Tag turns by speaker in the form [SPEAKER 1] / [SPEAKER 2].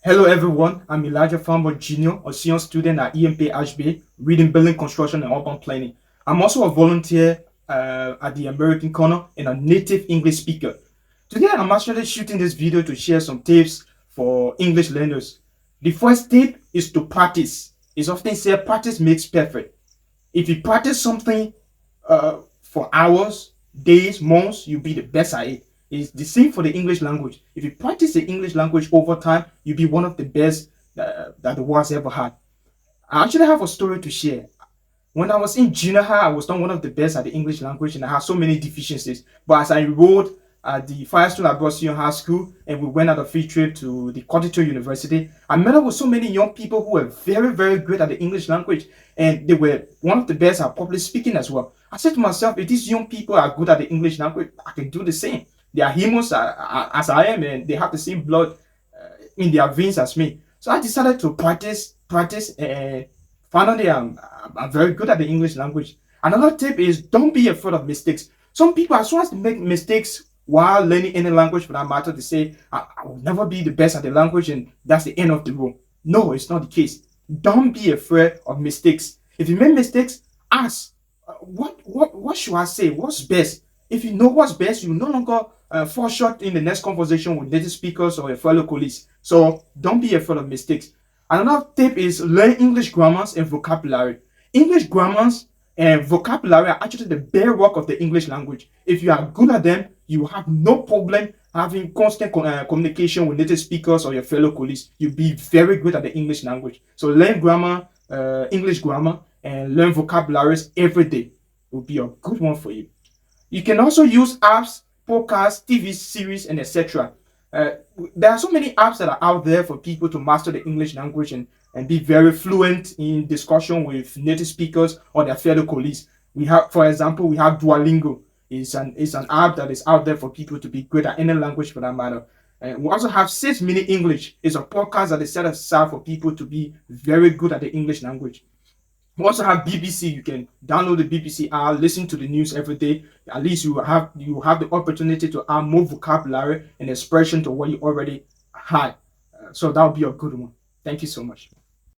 [SPEAKER 1] Hello everyone, I'm Elijah Fineboy Jr., a senior student at EMP reading Building Construction and Urban Planning. I'm also a volunteer at the American Corner and a native English speaker. Today I'm actually shooting this video to share some tips for English learners. The first tip is to practice. It's often said practice makes perfect. If you practice something for hours, days, months, you'll be the best at it. It's the same for the English language. If you practice the English language over time, you'll be one of the best that the world's ever had. I actually have a story to share. When I was in junior high, I was not one of the best at the English language and I had so many deficiencies. But as I enrolled at the Firestone Abroad Senior High School and we went on a field trip to the Cottington University, I met up with so many young people who were very, very great at the English language and they were one of the best at public speaking as well. I said to myself, if these young people are good at the English language, I can do the same. They are humans as I am and they have the same blood in their veins as me. So I decided to practice, and finally I'm very good at the English language. Another tip is don't be afraid of mistakes. Some people, as soon as they make mistakes while learning any language for that matter, they say, I will never be the best at the language and that's the end of the road. No, it's not the case. Don't be afraid of mistakes. If you make mistakes, ask, what should I say? What's best? If you know what's best, you no longer fall short in the next conversation with native speakers or your fellow colleagues. So don't be afraid of mistakes. Another tip is learn English grammars and vocabulary. English grammars and vocabulary are actually the bedrock of the English language. If you are good at them, you have no problem having constant communication with native speakers or your fellow colleagues. You'll be very good at the English language. So learn grammar, English grammar, and learn vocabularies every day. It will be a good one for you. You can also use apps, podcasts, TV series, and etc. There are so many apps that are out there for people to master the English language and be very fluent in discussion with native speakers or their fellow colleagues. We have, for example, we have Duolingo. It's an app that is out there for people to be great at any language for that matter. And we also have 6 Minute English. It's a podcast that is set aside for people to be very good at the English language. We also have BBC. You can download the BBC app, listen to the news every day. At least you have the opportunity to add more vocabulary and expression to what you already had. So that would be a good one. Thank you so much.